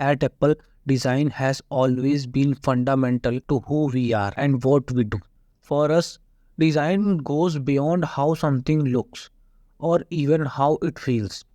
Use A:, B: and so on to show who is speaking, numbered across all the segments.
A: At Apple, design has always been fundamental to who we are and what we do. For us, design goes beyond how something looks or even how it feels.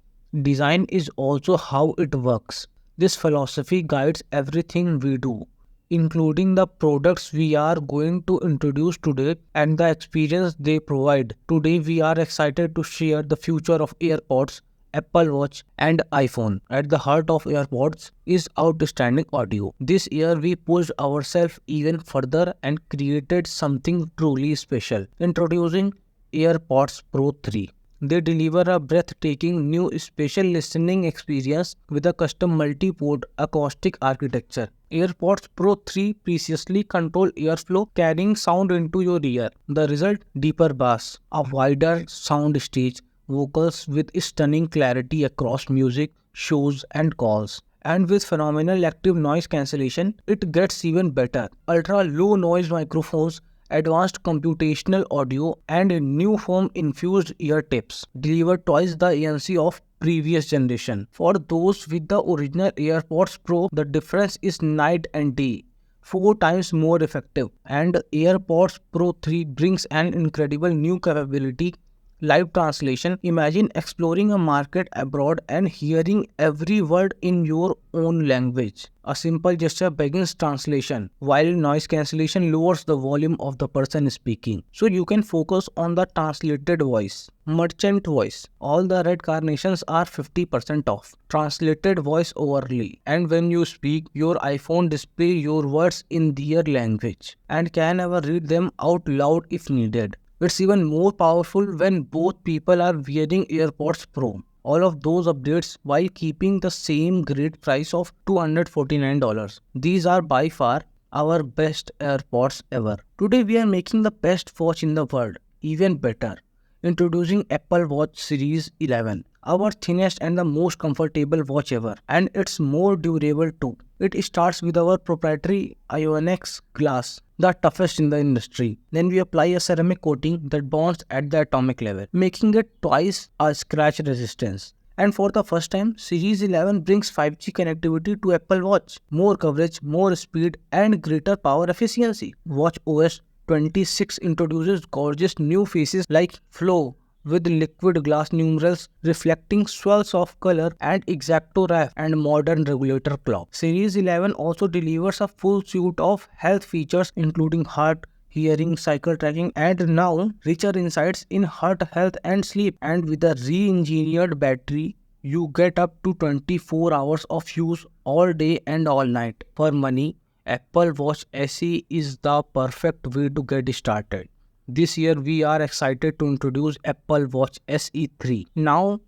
A: Design is also how it works. This philosophy guides everything we do, including the products we are going to introduce today and the experience they provide. Today, we are excited to share the future of AirPods, Apple Watch, and iPhone. At the heart of AirPods is outstanding audio. This year, we pushed ourselves even further and created something truly special. Introducing AirPods Pro 3. They deliver a breathtaking new spatial listening experience with a custom multi-port acoustic architecture. AirPods Pro 3 precisely control airflow, carrying sound into your ear. The result? Deeper bass, a wider sound stage, vocals with stunning clarity across music, shows, and calls. And with phenomenal active noise cancellation, it gets even better. Ultra low noise microphones, advanced computational audio, and new foam infused ear tips deliver twice the ANC of previous generation. For those with the original AirPods Pro, the difference is night and day. 4 times more effective, and AirPods Pro 3 brings an incredible new capability: live translation. Imagine exploring a market abroad and hearing every word in your own language. A simple gesture begins translation, while noise cancellation lowers the volume of the person speaking, so you can focus on the translated voice. Merchant voice. All the red carnations are 50% off. Translated voice overlay. And when you speak, your iPhone display your words in their language and can ever read them out loud if needed. It's even more powerful when both people are wearing AirPods Pro. All of those updates while keeping the same great price of $249. These are by far our best AirPods ever. Today we are making the best watch in the world even better. Introducing Apple Watch Series 11, our thinnest and the most comfortable watch ever, and it's more durable too. It starts with our proprietary Ionix glass, the toughest in the industry. Then we apply a ceramic coating that bonds at the atomic level, making it twice our scratch resistance. And for the first time, Series 11 brings 5G connectivity to Apple Watch. More coverage, more speed, and greater power efficiency. Watch OS 26 introduces gorgeous new faces like Flow with liquid glass numerals reflecting swirls of color and Exacto wrap and modern regulator clock. Series 11 also delivers a full suite of health features including heart, hearing, cycle tracking, and now richer insights in heart health and sleep. And with a re-engineered battery, you get up to 24 hours of use all day and all night. For money, Apple Watch SE is the perfect way to get started. This year we are excited to introduce Apple Watch SE 3, now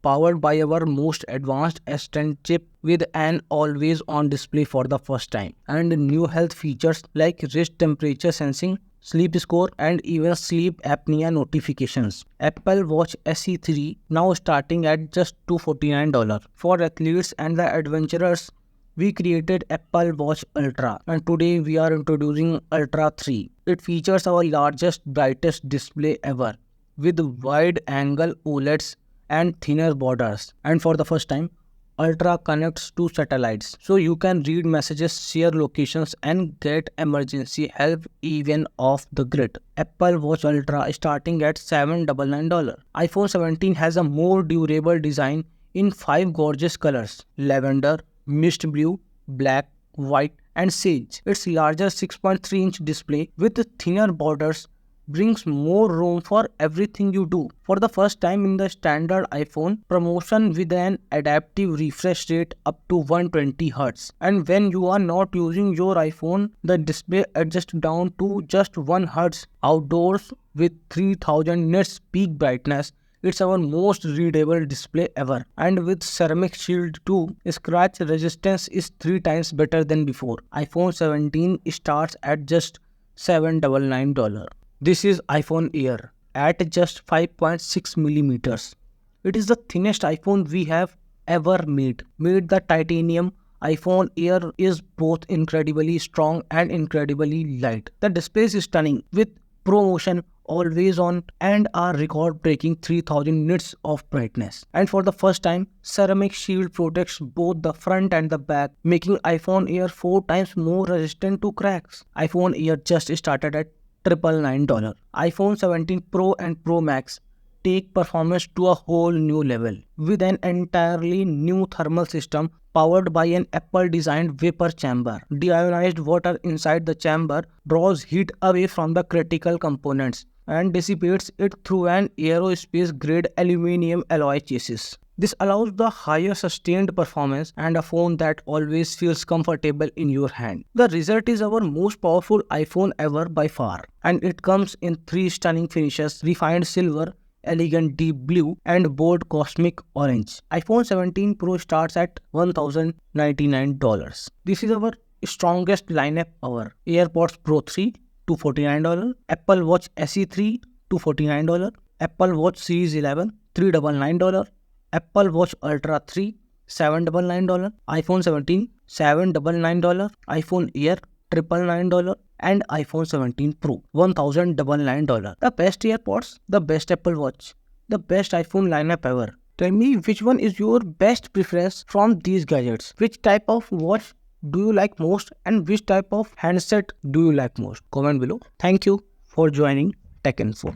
A: powered by our most advanced S10 chip with an always-on display for the first time, and new health features like wrist temperature sensing, sleep score, and even sleep apnea notifications. Apple Watch SE 3 now starting at just $249. For athletes and the adventurers, we created Apple Watch Ultra, and today we are introducing Ultra 3. It features our largest, brightest display ever with wide-angle OLEDs and thinner borders. And for the first time, Ultra connects to satellites, so you can read messages, share locations, and get emergency help even off the grid. Apple Watch Ultra starting at $799. iPhone 17 has a more durable design in 5 gorgeous colors: lavender, mist blue, black, white, and sage. Its larger 6.3-inch display with thinner borders brings more room for everything you do. For the first time in the standard iPhone promotion with an adaptive refresh rate up to 120 Hz. And when you are not using your iPhone, the display adjusts down to just 1 Hz. Outdoors with 3000 nits peak brightness, it's our most readable display ever. And with ceramic shield too, scratch resistance is 3 times better than before. iPhone 17 starts at just $799. This is iPhone Air at just 5.6 millimeters. It is the thinnest iPhone we have ever made. Made the titanium, iPhone Air is both incredibly strong and incredibly light. The display is stunning with ProMotion always on, and a record breaking 3000 nits of brightness. And for the first time, ceramic shield protects both the front and the back, making iPhone Air 4 times more resistant to cracks. iPhone Air just started at $999. iPhone 17 Pro and Pro Max take performance to a whole new level with an entirely new thermal system powered by an Apple-designed vapor chamber. Deionized water inside the chamber draws heat away from the critical components and dissipates it through an aerospace-grade aluminum alloy chassis. This allows the higher sustained performance and a phone that always feels comfortable in your hand. The result is our most powerful iPhone ever by far, and it comes in 3 stunning finishes: refined silver, elegant deep blue, and bold cosmic orange. iPhone 17 Pro starts at $1,099. This is our strongest lineup ever. AirPods Pro 3 $249, Apple Watch SE 3 $249, Apple Watch Series 11 $399, Apple Watch Ultra 3 $799, iPhone 17 $799, iPhone Air $999, and iPhone 17 Pro $1,099. The best AirPods, the best Apple Watch, the best iPhone lineup ever. Tell me which one is your best preference from these gadgets. Which type of watch do you like most, and which type of handset do you like most? Comment below. Thank you for joining Tech Info.